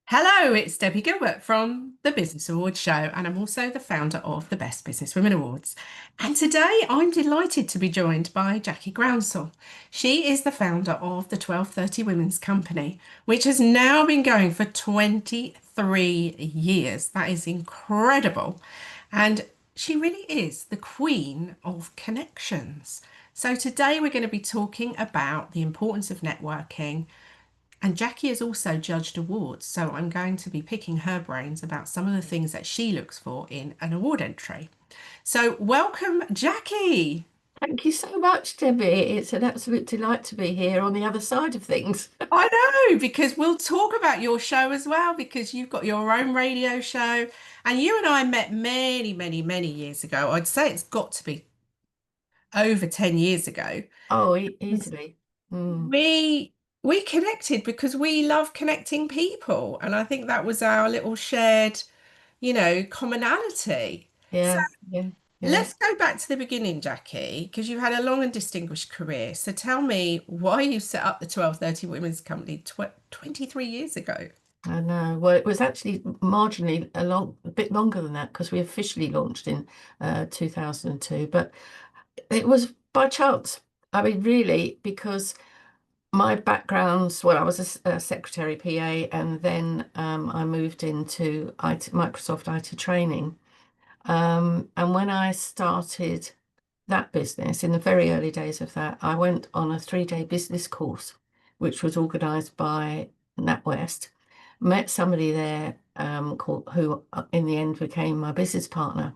Hello, it's Debbie Gilbert from the Business Awards show, and I'm also the founder of the Best Business Women Awards. And today I'm delighted to be joined by Jackie Groundsell. She is the founder of the 1230 Women's Company, which has now been going for 23 years. That is incredible. And she really is the queen of connections. So today we're going to be talking about the importance of networking, and Jackie has also judged awards, so I'm going to be picking her brains about some of the things that she looks for in an award entry. So, welcome, Jackie. Thank you so much, Debbie. It's an absolute delight to be here on the other side of things. I know, because we'll talk about your show as well, because you've got your own radio show, and you and I met many, many, many years ago. I'd say it's got to be over 10 years ago. Oh, And easily. Mm. we we connected because we love connecting people, and I think that was our little shared, commonality. So Yeah, yeah, yeah. let's go back to the beginning, Jackie, because you had a long and distinguished career. So tell me why you set up the 1230 Women's Company 23 years ago. I know. Well, it was actually marginally a bit longer than that because we officially launched in 2002. But it was by chance. I mean, really, because my background's, well, I was a secretary PA, and then I moved into Microsoft IT training. And when I started that business, in the very early days of that, I went on a 3-day business course, which was organised by NatWest. Met somebody there who in the end became my business partner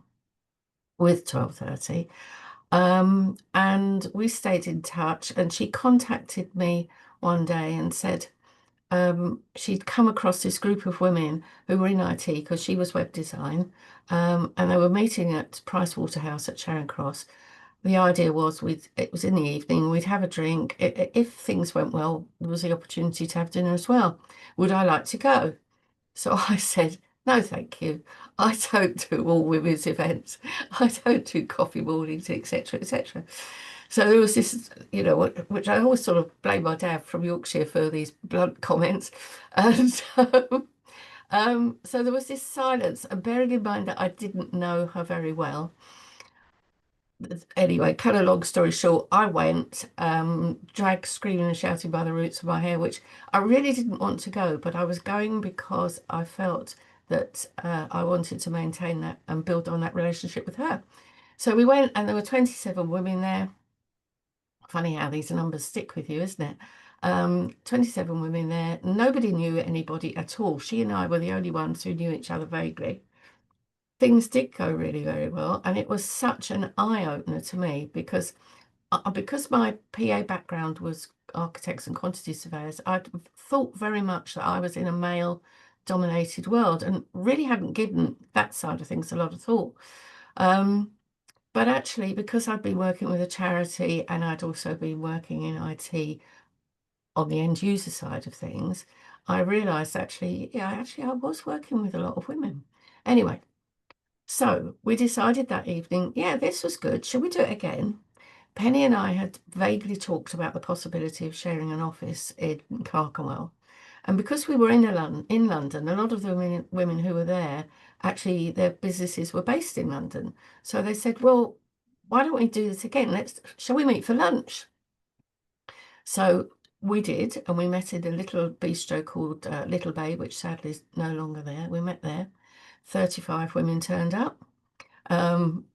with 1230. And we stayed in touch, and she contacted me one day and said, she'd come across this group of women who were in IT because she was web design, and they were meeting at Price Waterhouse at Charing Cross. The idea was it was in the evening, we'd have a drink. If things went well, there was the opportunity to have dinner as well. Would I like to go? So I said, no, thank you. I don't do all women's events. I don't do coffee mornings, etc., etc. So there was this, which I always sort of blame my dad from Yorkshire for these blunt comments. And so there was this silence. And bearing in mind that I didn't know her very well, anyway, cut a long story short, I went, dragged, screaming and shouting by the roots of my hair, which I really didn't want to go, but I was going because I felt that I wanted to maintain that and build on that relationship with her. So we went, and there were 27 women there. Funny how these numbers stick with you, isn't it? 27 women there. Nobody knew anybody at all. She and I were the only ones who knew each other vaguely. Things did go really very well, and it was such an eye-opener to me because my PA background was architects and quantity surveyors. I thought very much that I was in a male-dominated world and really hadn't given that side of things a lot of thought. But actually, because I'd been working with a charity and I'd also been working in IT on the end user side of things, I realized actually I was working with a lot of women. Anyway, so we decided that evening, yeah, this was good. Shall we do it again? Penny and I had vaguely talked about the possibility of sharing an office in Clerkenwell. And because we were in London, a lot of the women who were there, actually their businesses were based in London. So they said, well, why don't we do this again? Shall we meet for lunch? So we did, and we met in a little bistro called Little Bay, which sadly is no longer there. We met there. 35 women turned up. Um,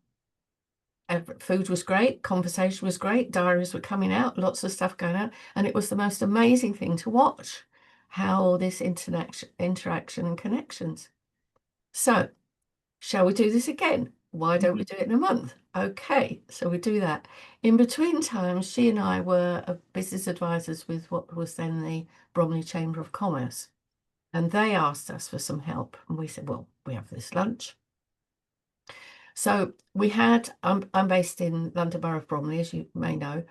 Food was great, conversation was great, diaries were coming out, lots of stuff going out, and it was the most amazing thing to watch how this interaction and connections. So, shall we do this again? Why don't we do it in a month? Okay, so we do that. In between times, she and I were business advisors with what was then the Bromley Chamber of Commerce, and they asked us for some help, and we said, well, we have this lunch. So we had, I'm based in London Borough of Bromley, as you may know.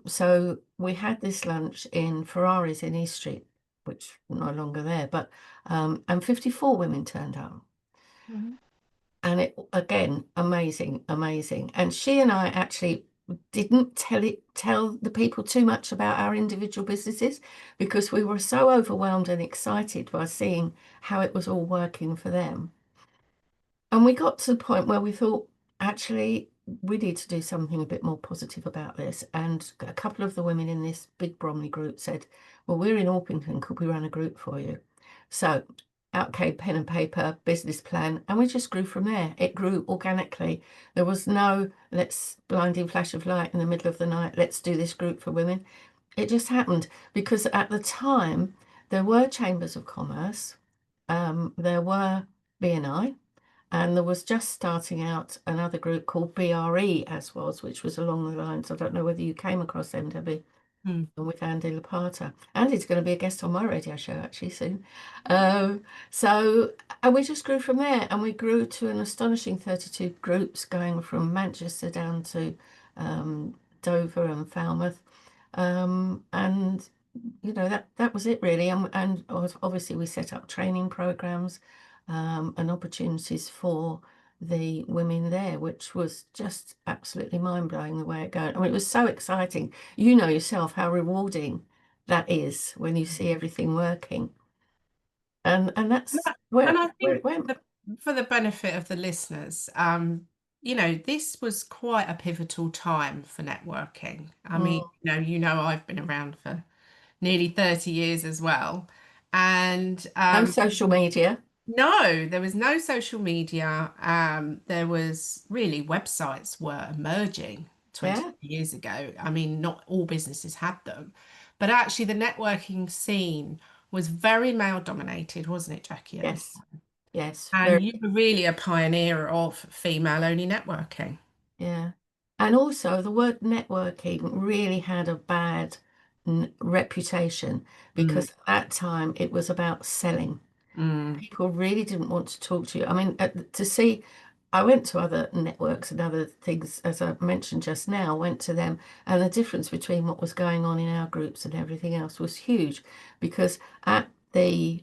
So we had this lunch in Ferrari's in East Street, which no longer there, but and 54 women turned up. Mhm. And it again, amazing, amazing. And she and I actually didn't tell the people too much about our individual businesses because we were so overwhelmed and excited by seeing how it was all working for them. And we got to the point where we thought, actually, we need to do something a bit more positive about this. And a couple of the women in this big Bromley group said, well, we're in Orpington, could we run a group for you? So out came pen and paper, business plan, and we just grew from there. It grew organically. There was no, let's blinding flash of light in the middle of the night, let's do this group for women. It just happened because at the time, there were chambers of commerce, there were BNI, and there was just starting out another group called BRE, as was, which was along the lines. I don't know whether you came across them, Debbie, Mm. with Andy Lapata. Andy's going to be a guest on my radio show actually soon. Um, so, and we just grew from there, and we grew to an astonishing 32 groups, going from Manchester down to Dover and Falmouth. And that was it really. And obviously we set up training programs and opportunities for the women there, which was just absolutely mind-blowing the way it goes. I mean, it was so exciting. You know yourself how rewarding that is when you see everything working. And And that's I where and I where think it went. for the benefit of the listeners, this was quite a pivotal time for networking. I mean, Mm. I've been around for nearly 30 years as well. And No social media. no, there was no social media. There was really websites were emerging 20 Yeah. years ago. I mean, not all businesses had them, but actually the networking scene was very male dominated, wasn't it, Jackie, at the Yes. time? Yes. Very. And you were really a pioneer of female only networking. Yeah. And also, the word networking really had a bad reputation Mm, because at that time it was about selling. mm, People really didn't want to talk to you. I mean, to see, I went to other networks and other things, as I mentioned just now, went to them, and the difference between what was going on in our groups and everything else was huge because at the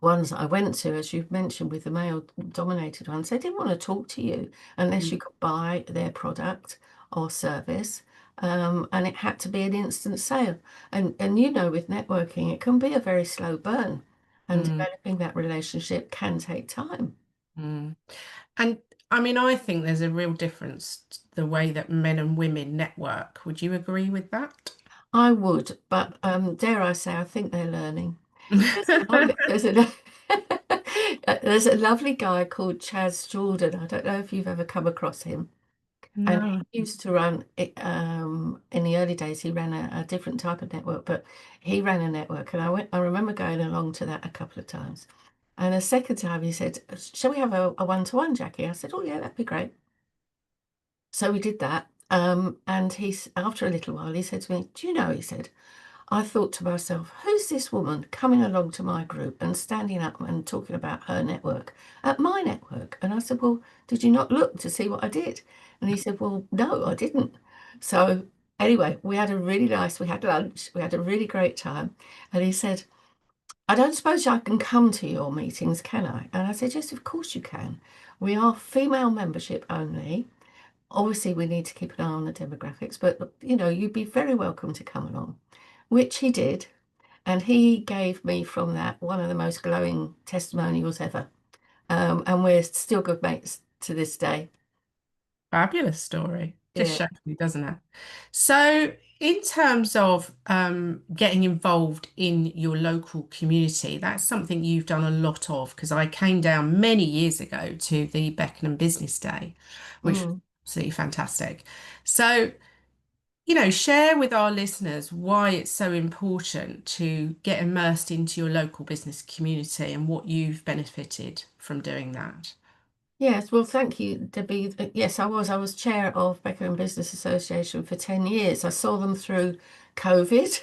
ones I went to, as you've mentioned, with the male dominated ones, they didn't want to talk to you unless mm, you could buy their product or service. And it had to be an instant sale. And with networking, it can be a very slow burn. And mm, developing that relationship can take time. mm. And I mean, I think there's a real difference the way that men and women network. Would you agree with that? I would, but dare I say, I think they're learning. There's a lovely, there's a lovely guy called Chaz Jordan. I don't know if you've ever come across him. And No. he used to run it in the early days. He ran a different type of network, but he ran a network, and I remember going along to that a couple of times. And the second time he said, "Shall we have a one-to-one, Jackie?" I said, "Oh yeah, that'd be great." So we did that. And after a little while, he said to me, "Do you know?" He said, "I thought to myself, who's this woman coming along to my group and standing up and talking about her network at my network?" And I said, "Well, did you not look to see what I did?" And he said, "Well, no, I didn't." So anyway, we had lunch, we had a really great time. And he said, "I don't suppose I can come to your meetings, can I?" And I said, "Yes, of course you can. We are female membership only. Obviously, we need to keep an eye on the demographics, but you'd be very welcome to come along," which he did. And he gave me from that one of the most glowing testimonials ever. And we're still good mates to this day. Fabulous story. Just Yeah. shows me, doesn't it? So, in terms of getting involved in your local community, that's something you've done a lot of because I came down many years ago to the Beckenham Business Day, which was Mm. absolutely fantastic. So, share with our listeners why it's so important to get immersed into your local business community and what you've benefited from doing that. Yes, well, thank you, Debbie. Yes, I was. I was chair of Beckenham Business Association for 10 years. I saw them through COVID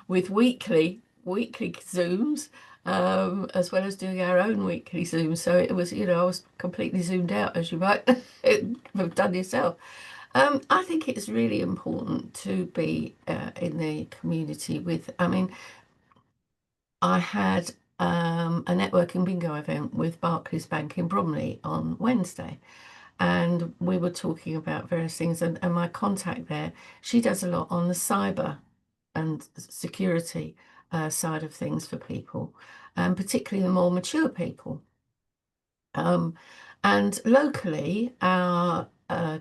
with weekly Zooms, as well as doing our own weekly Zooms. So it was, I was completely zoomed out, as you might have done yourself. I think it's really important to be in the community I mean, I had a networking bingo event with Barclays Bank in Bromley on Wednesday. and we were talking about various things. And my contact there, she does a lot on the cyber and security side of things for people, and particularly the more mature people. Um, and locally, our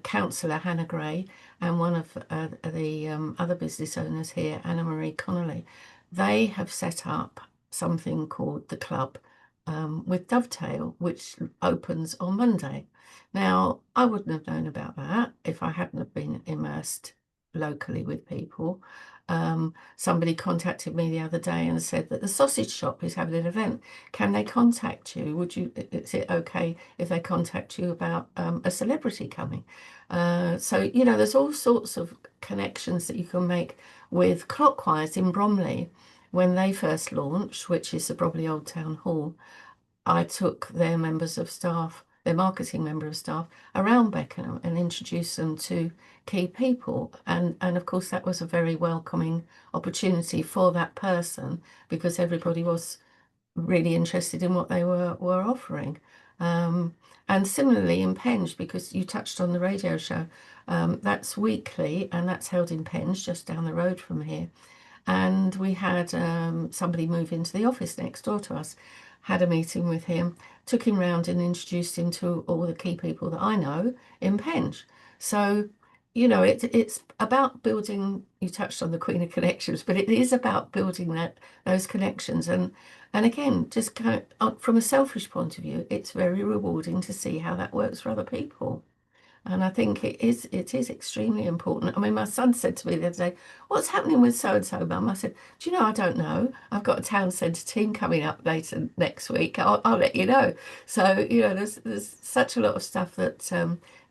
councillor, Hannah Gray, and one of the other business owners here, Anna Marie Connolly, they have set up something called the Club with Dovetail, which opens on Monday. Now, I wouldn't have known about that if I hadn't have been immersed locally with people. Somebody contacted me the other day and said that the sausage shop is having an event. Can they contact you? Is it okay if they contact you about a celebrity coming? So, there's all sorts of connections that you can make with Clockwise in Bromley when they first launched, which is the Bromley Old Town Hall. I took their members of staff, their marketing member of staff, around Beckenham and introduced them to key people. And of course, that was a very welcoming opportunity for that person because everybody was really interested in what they were offering. Um, and similarly in Penge, because you touched on the radio show, that's weekly and that's held in Penge, just down the road from here. And we had somebody move into the office next door to us, had a meeting with him, took him round and introduced him to all the key people that I know in Penge. So, it's about building, you touched on the Queen of Connections, but it is about building those connections. And again, just kind of, from a selfish point of view, it's very rewarding to see how that works for other people. And I think it is extremely important. I mean, my son said to me the other day, "What's happening with so and so, Mum?" I said, "Do you know, I don't know. I've got a town centre team coming up later next week. I'll let you know." So, there's such a lot of stuff that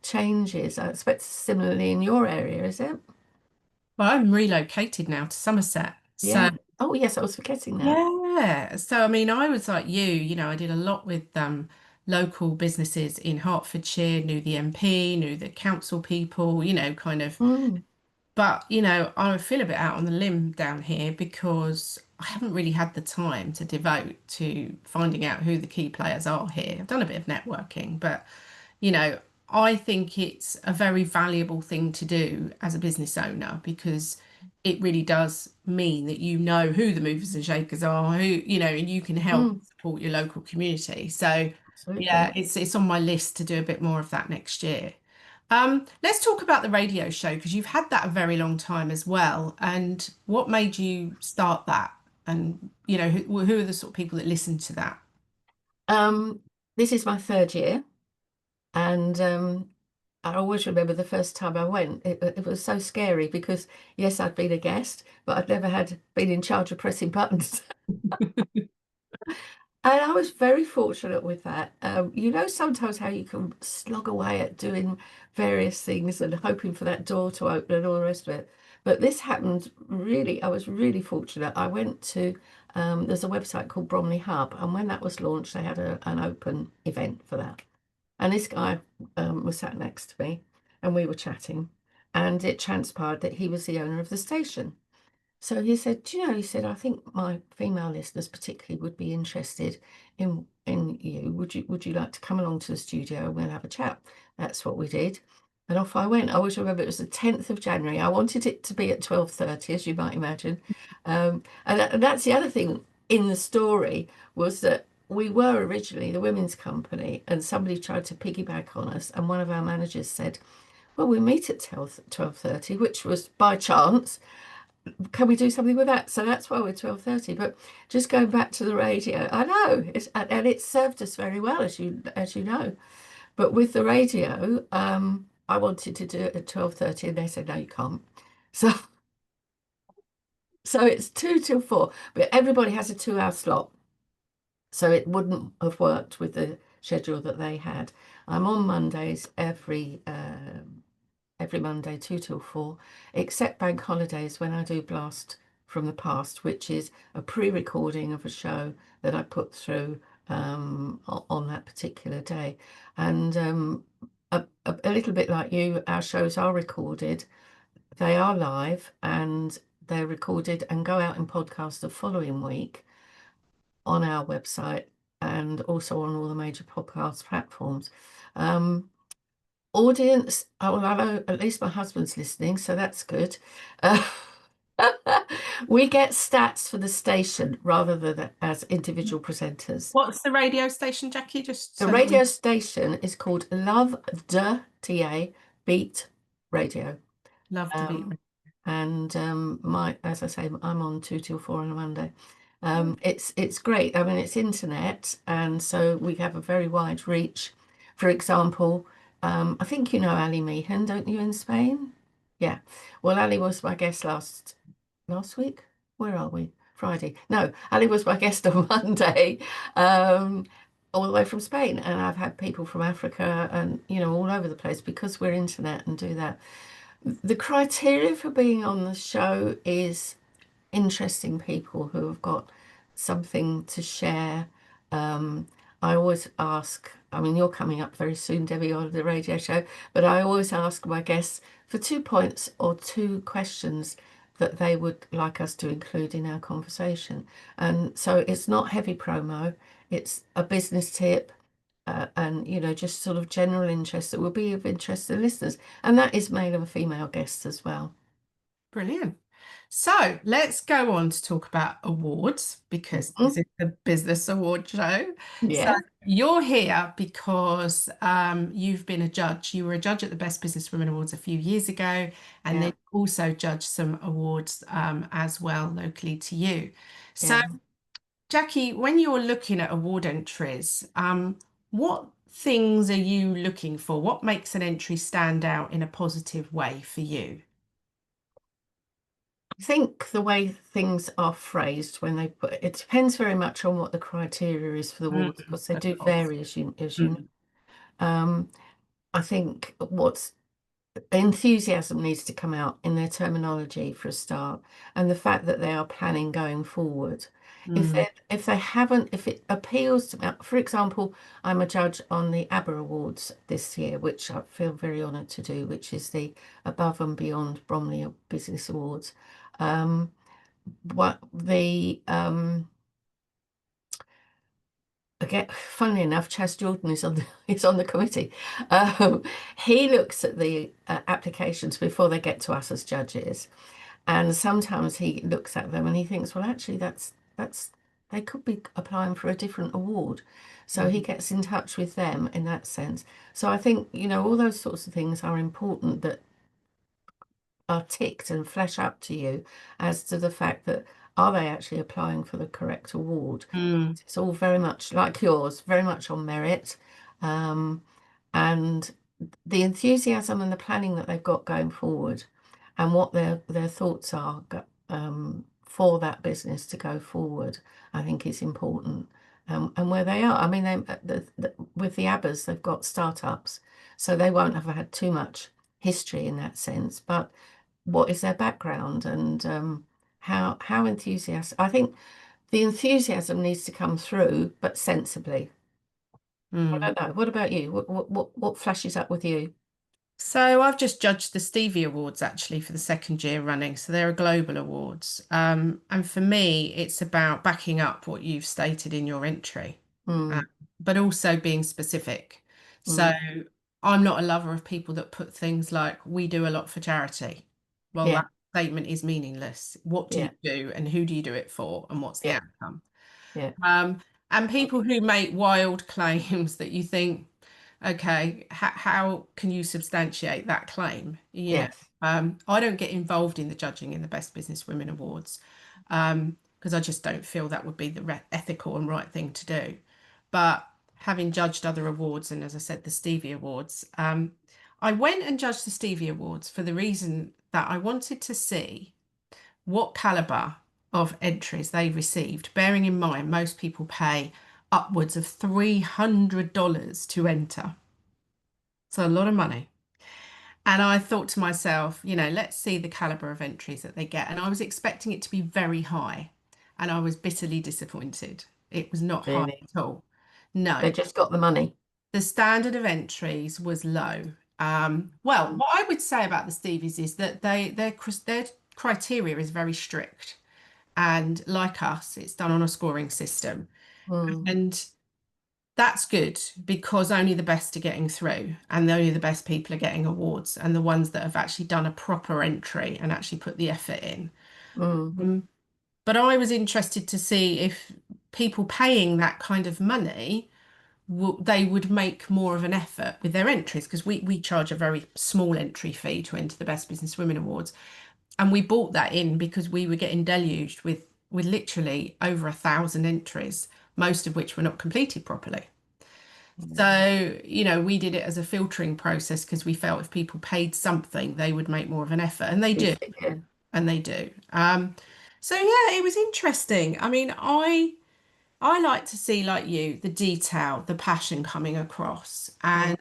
changes. I expect similarly in your area, is it? Well, I'm relocated now to Somerset. So, Yeah. Oh, yes, I was forgetting that. yeah. So, I mean, I was like I did a lot with local businesses in Hertfordshire, knew the MP, knew the council people, kind of. Mm, But, I feel a bit out on the limb down here because I haven't really had the time to devote to finding out who the key players are here. I've done a bit of networking, but you know, I think it's a very valuable thing to do as a business owner because it really does mean that you know who the movers and shakers are, and you can help mm, support your local community. So yeah, absolutely. it's on my list to do a bit more of that next year. Let's talk about the radio show because you've had that a very long time as well. And what made you start that? And who are the sort of people that listen to that? Um, this is my third year. And I always remember the first time I went. It was so scary because, yes, I'd been a guest, but I'd never had been in charge of pressing buttons. And I was very fortunate with that. Sometimes how you can slog away at doing various things and hoping for that door to open and all the rest of it. But this happened really, I was really fortunate. I went to, there's a website called Bromley Hub, and when that was launched, they had an open event for that. And this guy was sat next to me and we were chatting. And it transpired that he was the owner of the station. So he said, "Do you know," he said, "I think my female listeners particularly would be interested in you. Would you like to come along to the studio and we'll have a chat?" That's what we did. And off I went. I always remember it was the 10th of January. I wanted it to be at 12:30, as you might imagine. And that's the other thing in the story was that we were originally the women's company and somebody tried to piggyback on us. And one of our managers said, "Well, we meet at 12:30, which was by chance. Can we do something with that?" So that's why we're 12:30. But just going back to the radio, I know it's served us very well, as you know. But with the radio, I wanted to do it at 12:30, and they said, "No, you can't." So so it's 2 till 4, but everybody has a 2-hour slot. So it wouldn't have worked with the schedule that they had. I'm on Mondays every Monday, 2 till 4, except bank holidays when I do Blast from the Past, which is a pre-recording of a show that I put through on that particular day. And a little bit like you, our shows are recorded, they are live, and they're recorded and go out in podcast the following week on our website and also on all the major podcast platforms. Um, Audience, oh, well, I know at least my husband's listening, so that's good. Uh, we get stats for the station rather than as individual presenters. What's the radio station, Jackie? Just The so that we radio station is called Love the TA Beat Radio. love to beat. Um, and my, as I say, I'm on 2 till 4 on a Monday. Mm. It's great. I mean, it's internet, and so we have a very wide reach. For example, I think you know Ali Meehan, don't you, in Spain? Yeah. Well, Ali was my guest last week. Where are we? Friday. No, Ali was my guest on Monday, um, all the way from Spain, and I've had people from Africa and all over the place because we're internet and do that. The criteria for being on the show is interesting people who have got something to share. Um, I always ask, I mean, you're coming up very soon, Debbie, on the radio show, but I always ask my guests for 2 points or 2 questions that they would like us to include in our conversation. And so it's not heavy promo, it's a business tip. And just sort of general interest that will be of interest to listeners, and that is male and female guests as well. Brilliant. So let's go on to talk about awards because this Mhm. is the Business Award show. So Yeah, you're here because you've been a judge. You were a judge at the Best Business Women Awards a few years ago, and yeah, then also judged some awards as well locally to you. So, yeah. Jackie, when you're looking at award entries, what things are you looking for? What makes an entry stand out in a positive way for you? I think the way things are phrased when they put it depends very much on what the criteria is for the Mm, awards because they of do course. vary as you know. Mm, Um, I think what's enthusiasm needs to come out in their terminology for a start, and the fact that they are planning going forward. mm, If they haven't, if it appeals to me, for example, I'm a judge on the ABBA Awards this year, which I feel very honoured to do, which is the Above and Beyond Bromley Business Awards. Um, what the Again, funnily enough, Chas Jordan is on the is on the committee. Um, he looks at the applications before they get to us as judges, and sometimes he looks at them and he thinks, well, actually, that's they could be applying for a different award. So he mm, gets in touch with them in that sense. So I think, all those sorts of things are important that are ticked and flesh up to you as to the fact that are they actually applying for the correct award? mm, It's all very much like yours, very much on merit. Um, and the enthusiasm and the planning that they've got going forward and what their thoughts are for that business to go forward, I think is important. And where they are, I mean, with the ABBAs, they've got startups, so they won't have had too much history in that sense. But what is their background and how enthusiastic? I think the enthusiasm needs to come through, but sensibly. I mm. don't know. What about you? What flashes up with you? So I've just judged the Stevie Awards actually for the second year running. So they're a global awards. And for me, it's about backing up what you've stated in your entry, uh, Mm, but also being specific. So mm, I'm not a lover of people that put things like, we do a lot for charity. Well, yeah, that statement is meaningless. What do you yeah, do and who do you do it for and what's the yeah, outcome? yeah, Um, and people who make wild claims that you think, okay, how can you substantiate that claim? yes, I don't get involved in the judging in the Best Business Women Awards because I just don't feel that would be the ethical and right thing to do. But having judged other awards, and as I said, the Stevie Awards, I went and judged the Stevie Awards for the reason that I wanted to see what caliber of entries they received, bearing in mind most people pay upwards of $300 to enter. So a lot of money. And I thought to myself, let's see the caliber of entries that they get. And I was expecting it to be very high. And I was bitterly disappointed. It was not high really. at all. They No, just got the money. the standard of entries was low. Well, Mm, what I would say about the Stevies is that their criteria is very strict. And like us, it's done on a scoring system. mm, And that's good because only the best are getting through, and only the best people are getting awards, and the ones that have actually done a proper entry and actually put the effort in. Mm, But I was interested to see if people paying that kind of money, they would make more of an effort with their entries, because we charge a very small entry fee to enter the Best Business Women Awards. And we bought that in because we were getting deluged with literally over 1,000 entries, most of which were not completed properly. mm. So, we did it as a filtering process because we felt if people paid something, they would make more of an effort. And they do. Yeah. And they do. So yeah, it was interesting. I mean, I like to see, like you, the detail, the passion coming across. Yeah. And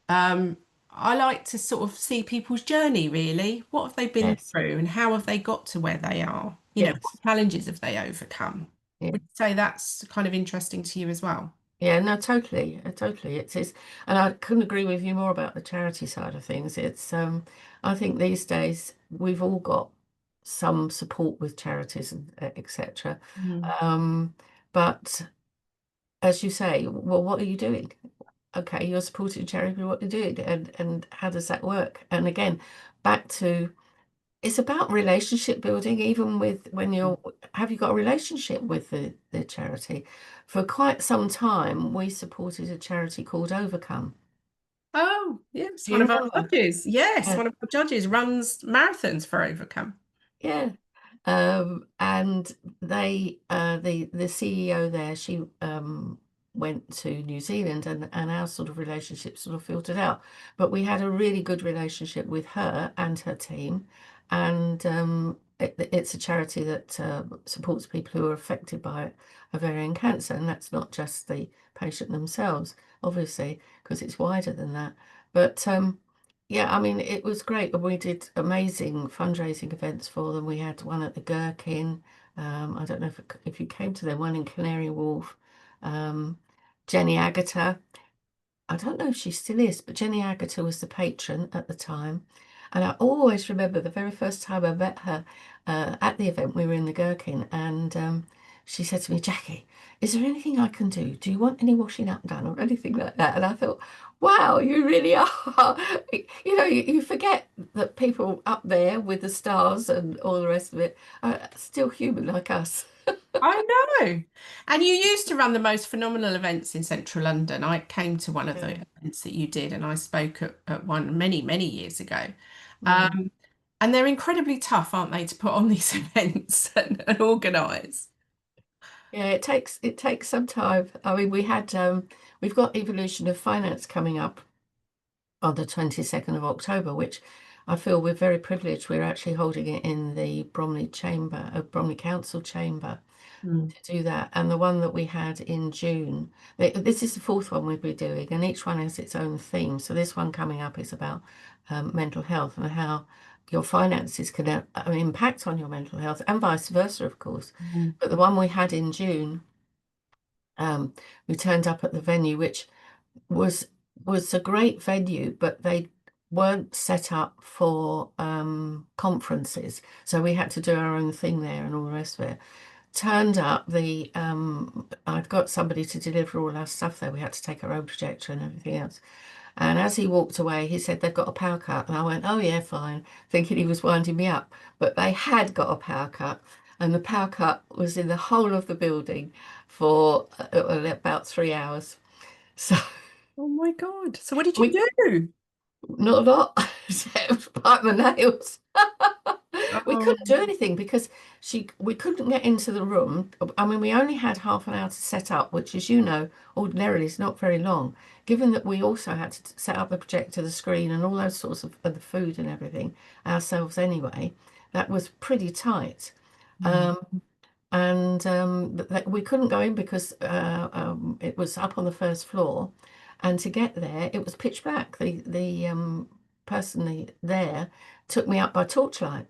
um, I like to sort of see people's journey, really. What have they been Yes. through and how have they got to where they are? What Yes. challenges have they overcome? Yeah. Would you say that's kind of interesting to you as well? Yeah, no, totally, totally. It's, and I couldn't agree with you more about the charity side of things. I think these days we've all got some support with charities and etc. Mm. Um, but as you say, well, what are you doing? Okay, you're supporting charity, but what are you doing? And how does that work? And again, back to it's about relationship building, even with when you're, have you got a relationship with the charity? For quite some time, we supported a charity called Overcome. Oh, yes, Do one you of our remember? judges. Yes, Yeah. one of our judges runs marathons for Overcome. Yeah. And the CEO there, she went to New Zealand and our sort of relationship sort of filtered out. But we had a really good relationship with her and her team. And it's a charity that supports people who are affected by ovarian cancer. And that's not just the patient themselves, obviously, because it's wider than that. But yeah, I mean, it was great. We did amazing fundraising events for them. We had one at the Gherkin. I don't know if you came to them, one in Canary Wharf. Um, Jenny Agata. I don't know if she still is, but Jenny Agata was the patron at the time. And I always remember the very first time I met her at the event, we were in the Gherkin, and she said to me, Jackie, is there anything I can do? Do you want any washing up done or anything like that? And I thought, wow, you really are. You forget that people up there with the stars and all the rest of it are still human like us. I know. And you used to run the most phenomenal events in central London. I came to one of the Yeah. events that you did, and I spoke at one many, many years ago. Mm. Um, and they're incredibly tough, aren't they, to put on these events and organise? Yeah, it takes some time. I mean, we've got Evolution of Finance coming up on the 22nd of October, which I feel we're very privileged. We're actually holding it in the Bromley Chamber, Bromley Council Chamber Mm. to do that. And the one that we had in June, this is the fourth one we'll be doing, and each one has its own theme. So this one coming up is about mental health and how your finances can impact on your mental health and vice versa, of course. Mm. But the one we had in June, we turned up at the venue, which was was a great venue, but they weren't set up for conferences. So we had to do our own thing there and all the rest of it. Turned up the I'd got somebody to deliver all our stuff there. We had to take our own projector and everything else. And as he walked away, he said they've got a power cut. And I went, oh yeah, fine, thinking he was winding me up. But they had got a power cut, and the power cut was in the whole of the building for about 3 hours. So Oh my God. So what did you we do? not a lot, except bite my nails. We Oh, couldn't do anything because we couldn't get into the room. I mean, we only had half an hour to set up, which, as you know, ordinarily is not very long. Given that we also had to set up the projector, the screen, and all those sorts of the food and everything ourselves anyway, that was pretty tight. mm. Um, and we couldn't go in because it was up on the first floor, and to get there it was pitch black. The person there took me up by torchlight.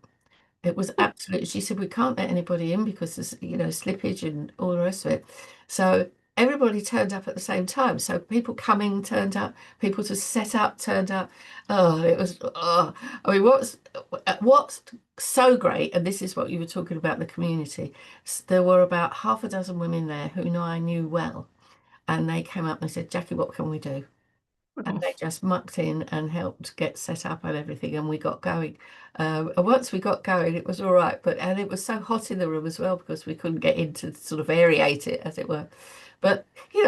It was absolutely, she said, we can't let anybody in because there's, slippage and all the rest of it. So everybody turned up at the same time. So people coming turned up, people to set up turned up. Oh, it was, oh, I mean, what's so great, and this is what you were talking about, the community. There were about half a dozen women there who I knew well. and they came up and they said, Jackie, what can we do? And they just mucked in and helped get set up and everything, and we got going. And once we got going, it was all right, and it was so hot in the room as well because we couldn't get in to sort of aerate it, as it were. But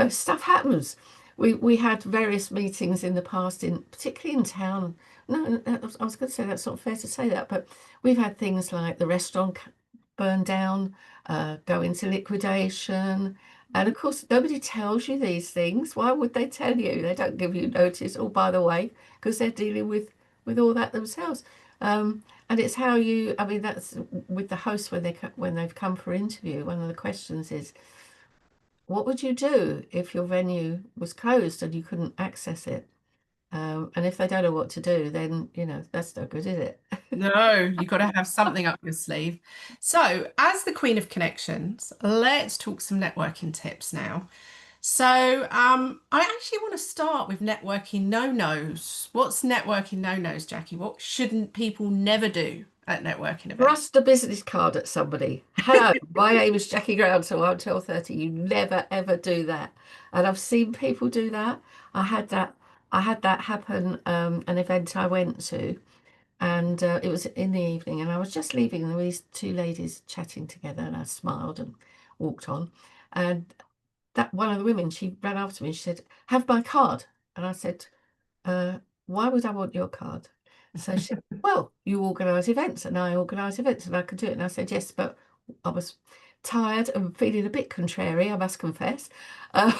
stuff happens. We had various meetings in the past, particularly in town. No, I was going to say that's not fair to say that, but we've had things like the restaurant burn down, go into liquidation. And of course, nobody tells you these things. Why would they tell you? They don't give you notice. Oh, by the way, because they're dealing with all that themselves. And it's how you. I mean, that's with the host when they've come for interview. One of the questions is, what would you do if your venue was closed and you couldn't access it? And if they don't know what to do, then that's no good, is it? No, you've got to have something up your sleeve. So, as the Queen of Connections, let's talk some networking tips now. So, I actually want to start with networking no-nos. What's networking no-nos, Jackie? What shouldn't people never do at networking events? Thrust a business card at somebody. Hello, my name is Jackie Groundsell. I'm 12:30. You never ever do that. And I've seen people do that. I had that. I had that happen. An event I went to, and it was in the evening, and I was just leaving, and there were these two ladies chatting together, and I smiled and walked on, and that one of the women, she ran after me. She said, "Have my card," and I said, uh, "Why would I want your card?" So she said, "Well, you organise events and I organise events and I could do it." And I said, "Yes, but I was tired and feeling a bit contrary, I must confess." Uh,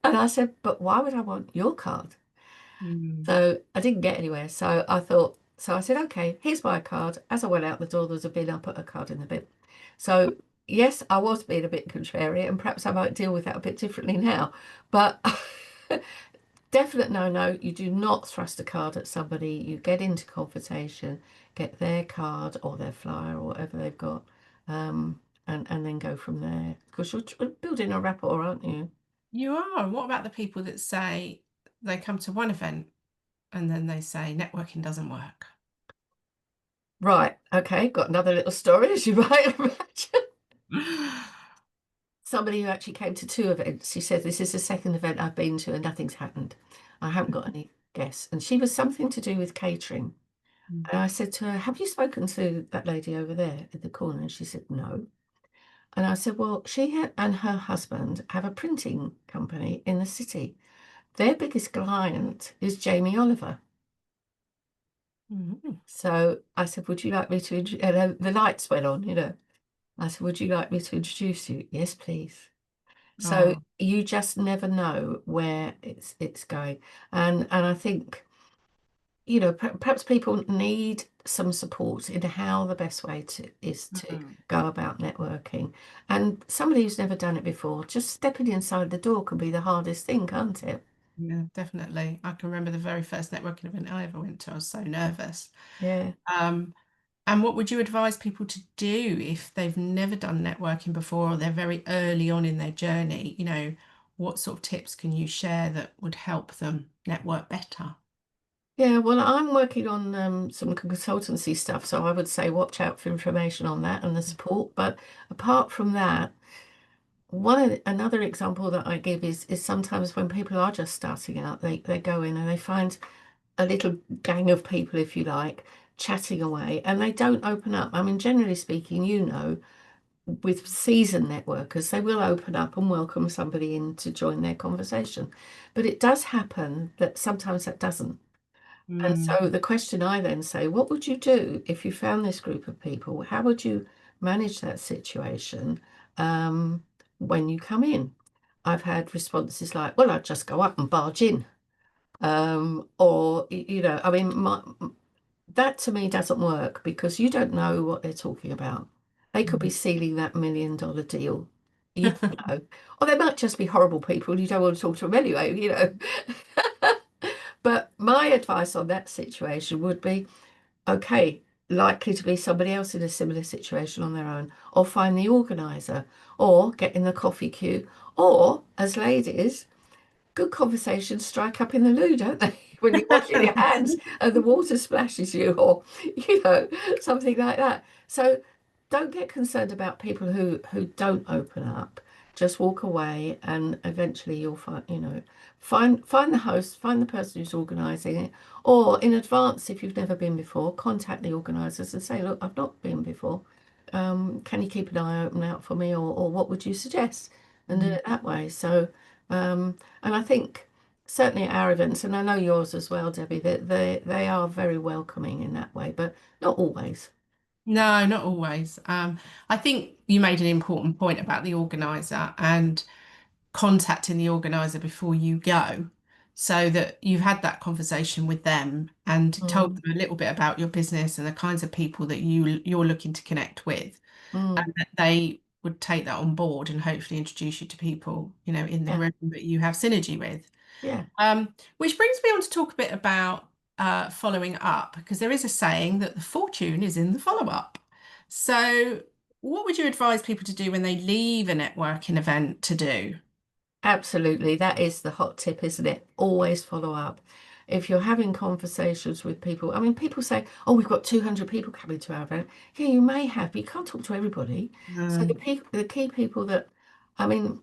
and I said, "But why would I want your card?" Mm. So I didn't get anywhere. So I said, "Okay, here's my card." As I went out the door, there was a bin. I put a card in the bin. So yes, I was being a bit contrary, and perhaps I might deal with that a bit differently now. But definite no, no, you do not thrust a card at somebody. You get into conversation, get their card or their flyer or whatever they've got, and then go from there. Because you're building a rapport, aren't you? You are. What about the people that say they come to one event and then they say networking doesn't work? Right. Okay. Got another little story, as you might imagine. Somebody who actually came to two events. She said, "This is the second event I've been to and nothing's happened. I haven't got any guests." And she was something to do with catering. And I said to her, "Have you spoken to that lady over there in the corner?" And she said, "No." And I said, "Well, and her husband have a printing company in the city. Their biggest client is Jamie Oliver." Mhm. So I said, "Would you like me to?" And the lights went on. I said, "Would you like me to introduce you?" "Yes, please." So Oh, you just never know where it's going, and I think perhaps people need some support in how the best way is to mhm. go about networking. And somebody who's never done it before, just stepping inside the door can be the hardest thing, can't it? Yeah, definitely. I can remember the very first networking event I ever went to. I was so nervous. Yeah. Um, and what would you advise people to do if they've never done networking before or they're very early on in their journey? What sort of tips can you share that would help them network better? Yeah, well, I'm working on some consultancy stuff, so I would say watch out for information on that and the support. But apart from that, another example that I give is sometimes when people are just starting out, they go in and they find a little gang of people, if you like, chatting away, and they don't open up. I mean, generally speaking, with seasoned networkers, they will open up and welcome somebody in to join their conversation. But it does happen that sometimes that doesn't. And Mm, so the question I then say, what would you do if you found this group of people? How would you manage that situation when you come in? I've had responses like, "Well, I'd just go up and barge in." Or, I mean, that to me doesn't work because you don't know what they're talking about. They could be mm. sealing that $1 million deal. You don't know. Or they might just be horrible people and you don't want to talk to them anyway. But my advice on that situation would be, okay, likely to be somebody else in a similar situation on their own, or find the organizer, or get in the coffee queue, or as ladies, good conversations strike up in the loo, don't they? When you're washing your hands and the water splashes you, or something like that. So don't get concerned about people who don't open up. just walk away, and eventually you'll find, find the host, find the person who's organising it, or in advance, if you've never been before, contact the organisers and say, look, I've not been before. Can you keep an eye open out for me, or what would you suggest? And do Mm. it that way. So, and I think certainly our events, and I know yours as well, Debbie, that they are very welcoming in that way, but not always. No, not always. I think you made an important point about the organizer and contacting the organizer before you go so that you've had that conversation with them and told Mm, them a little bit about your business and the kinds of people that you're looking to connect with, mm, and that they would take that on board and hopefully introduce you to people, in the yeah, room that you have synergy with. yeah. Which brings me on to talk a bit about following up, because there is a saying that the fortune is in the follow-up. So, what would you advise people to do when they leave a networking event to do? Absolutely. That is the hot tip, isn't it? Always follow up. If you're having conversations with people, I mean, people say, oh, we've got 200 people coming to our event. Yeah, you may have, but you can't talk to everybody. So No. the key people that, I mean,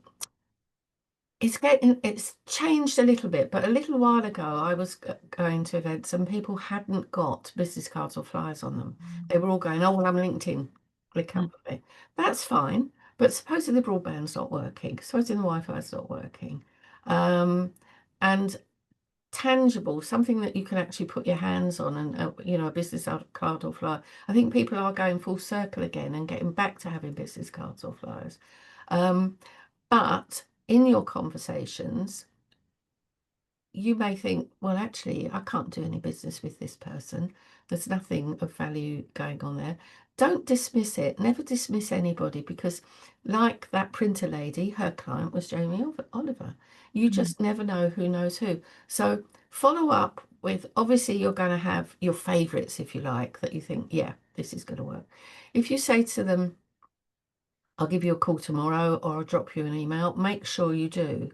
it's changed a little bit, but a little while ago I was going to events and people hadn't got business cards or flyers on them. They were all going, oh well, I'm LinkedIn, click up a bit. That's fine, but supposing the broadband's not working, supposing the Wi-Fi's not working, and tangible, something that you can actually put your hands on, and a business card or flyer. I think people are going full circle again and getting back to having business cards or flyers. Um, but in your conversations, you may think, well, actually, I can't do any business with this person. There's nothing of value going on there. Don't dismiss it. Never dismiss anybody, because, like that printer lady, her client was Jamie Oliver. You Mm. just never know who knows who. So follow up with, obviously, you're going to have your favorites, if you like, that you think, yeah, this is going to work. If you say to them, I'll give you a call tomorrow, or I'll drop you an email, make sure you do.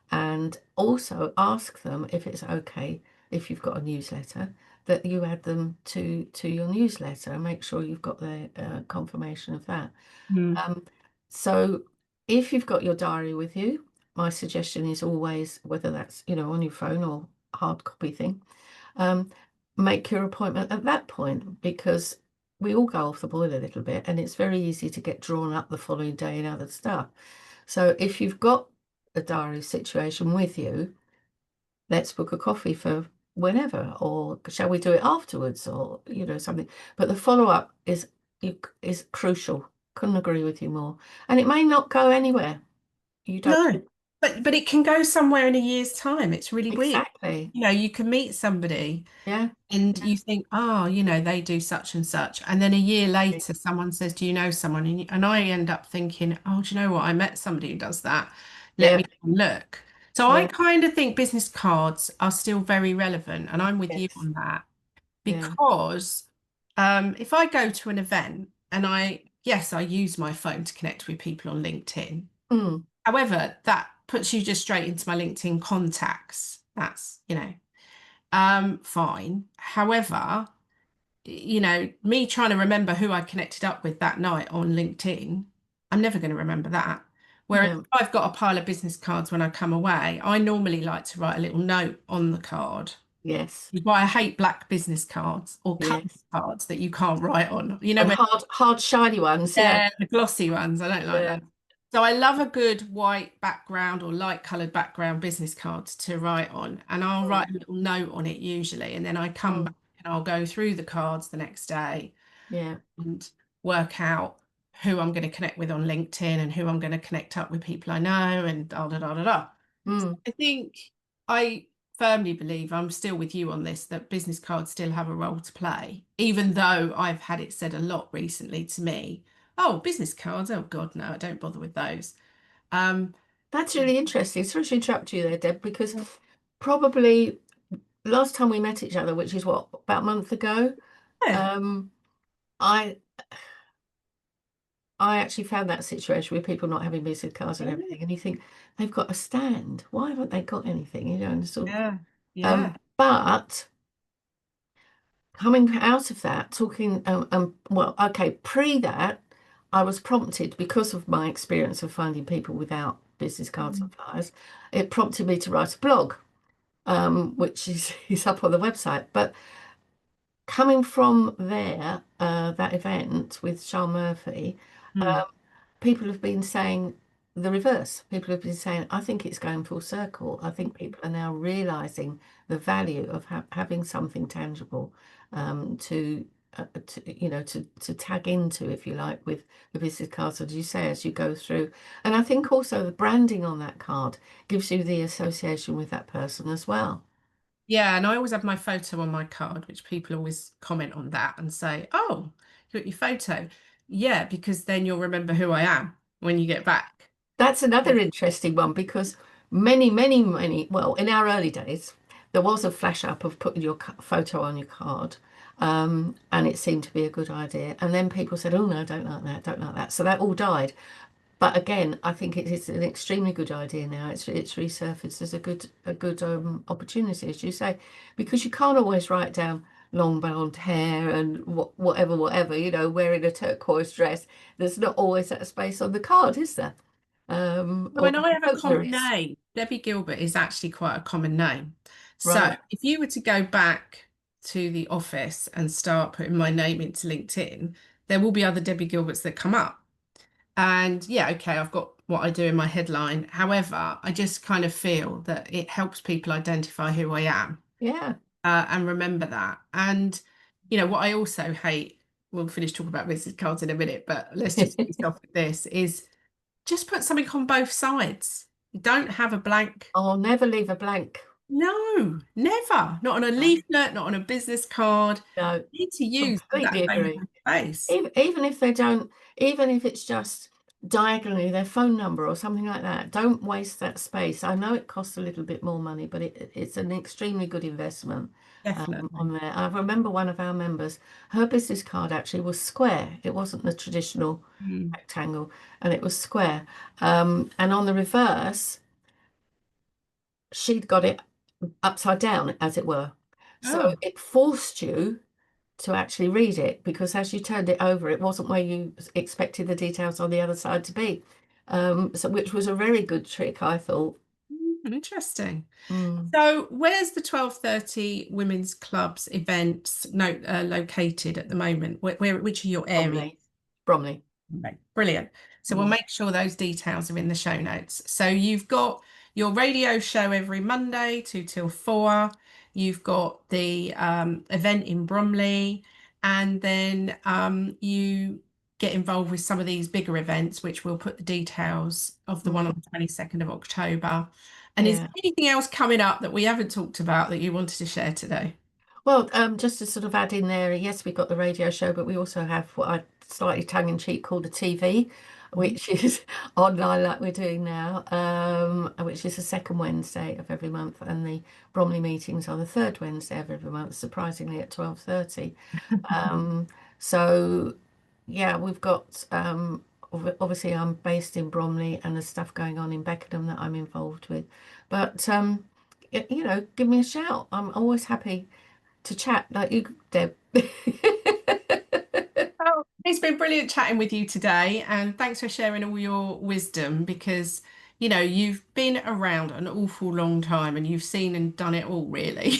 And also ask them if it's okay, if you've got a newsletter, that you add them to your newsletter, and make sure you've got the confirmation of that. Mm. Um, so if you've got your diary with you, my suggestion is always, whether that's on your phone or hard copy thing, um, make your appointment at that point, because we all go off the boil a little bit, and it's very easy to get drawn up the following day in other stuff. So if you've got a diary situation with you, let's book a coffee for whenever, or shall we do it afterwards, or something. But the follow-up is crucial. Couldn't agree with you more. And it may not go anywhere. You don't No, but it can go somewhere in a year's time. It's really weird. exactly. You can meet somebody Yeah. and Yeah. you think, oh, they do such and such. And then a year later, someone says, do you know someone? And I end up thinking, oh, do you know what? I met somebody who does that. Let Yeah. me look. So I Yeah. kind of think business cards are still very relevant. And I'm with you Yes. on that Yeah. because if I go to an event and yes, I use my phone to connect with people on LinkedIn. Mm. However, that puts you just straight into my LinkedIn contacts. That's, fine. However, me trying to remember who I connected up with that night on LinkedIn, I'm never going to remember that. Whereas Yeah. if I've got a pile of business cards when I come away, I normally like to write a little note on the card. Yes. Which is why I hate black business cards or cut Yes. cards that you can't write on. And hard, shiny ones. Yeah. The glossy ones. I don't like Yeah. that. So I love a good white background or light coloured background business cards to write on. And I'll Mm. write a little note on it usually. And then I come Mm. back and I'll go through the cards the next day Yeah. and work out who I'm going to connect with on LinkedIn and who I'm going to connect up with people I know and da da da da da. Mm. I think I firmly believe I'm still with you on this, that business cards still have a role to play, even though I've had it said a lot recently to me. Oh, business cards. Oh God, no, I don't bother with those. Um, That's really interesting. Sorry to interrupt you there, Deb, because probably last time we met each other, which is what, about a month ago, yeah, um, I I actually found that situation with people not having business cards and yeah, everything, and you think they've got a stand. Why haven't they got anything? And sort of, yeah, yeah. but coming out of that, talking, well, okay, pre that, I was prompted because of my experience of finding people without business cards and Mm. flyers. It prompted me to write a blog, which is up on the website. But coming from there, that event with Sean Murphy, Mm. people have been saying the reverse. People have been saying, I think it's going full circle. I think people are now realizing the value of having something tangible to tag into, if you like, with the business cards, as you say, as you go through. And I think also the branding on that card gives you the association with that person as well. Yeah, and I always have my photo on my card, which people always comment on that and say, "Oh, you got your photo." Yeah, because then you'll remember who I am when you get back. That's another interesting one because many, well, in our early days, there was a flash up of putting your photo on your card, and it seemed to be a good idea. And then people said, "Oh no, don't like that, don't like that." So that all died. But again, I think it is an extremely good idea now. It's resurfaced as a good opportunity, as you say, because you can't always write down long blonde hair and whatever, wearing a turquoise dress. There's not always that space on the card, is there? When Although I I have a hope there common is. name, Debbie Gilbert is actually quite a common name. So Right. if you were to go back to the office and start putting my name into LinkedIn, there will be other Debbie Gilberts that come up. And yeah, okay, I've got what I do in my headline. However, I just kind of feel that it helps people identify who I am, Yeah. and remember that. And what I also hate, we'll finish talking about business cards in a minute, but let's just finish off with this, is just put something on both sides. Don't have a blank. I'll never leave a blank. No, never. Not on a No, leaflet, not on a business card. no, You need to use that completely agree. available space. Even if they don't, even if it's just diagonally their phone number or something like that, don't waste that space. I know it costs a little bit more money, but it's an extremely good investment Definitely. on there. I remember one of our members, her business card actually was square. It wasn't the traditional Mm. rectangle, and it was square. And on the reverse, she'd got it upside down, as it were. So Oh. it forced you to actually read it because as you turned it over, it wasn't where you expected the details on the other side to be. So which was a very good trick, I thought. Interesting. Mm, So, where's the 12:30 Women's Clubs events located at the moment? Which are your areas? Bromley, Bromley. Right, brilliant. So we'll Mm, make sure those details are in the show notes. So you've got your radio show every Monday, 2 till 4. You've got the event in Bromley, and then you get involved with some of these bigger events, which we'll put the details of the one on mm, the 22nd of October. And is there yeah. anything else coming up that we haven't talked about that you wanted to share today? Well, just to sort of add in there, yes, we've got the radio show, but we also have what I slightly tongue-in-cheek call the TV, Mhm. which is online like we're doing now, which is the second Wednesday of every month, and the Bromley meetings are the third Wednesday of every month, surprisingly at 12:30. Um, so yeah, we've got obviously I'm based in Bromley and there's stuff going on in Beckenham that I'm involved with. But give me a shout. I'm always happy to chat like you, Deb. Oh, it's been brilliant chatting with you today, and thanks for sharing all your wisdom because you've been around an awful long time and you've seen and done it all, really.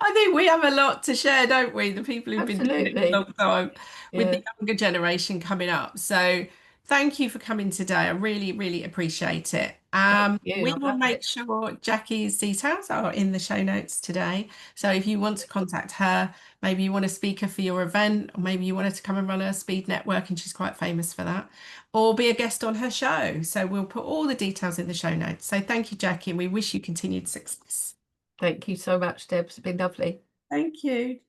I think we have a lot to share, don't we? The people who've been doing it a Absolutely. long time with Yeah. the younger generation coming up. So thank you for coming today. I really, really appreciate it. Thank you. We I've will loved make it. sure Jackie's details are in the show notes today. So if you want to contact her, maybe you want a speaker for your event, or maybe you wanted to come and run a speed network, and she's quite famous for that, or be a guest on her show. So we'll put all the details in the show notes. So thank you, Jackie, and we wish you continued success. Thank you so much, Deb. It's been lovely. Thank you.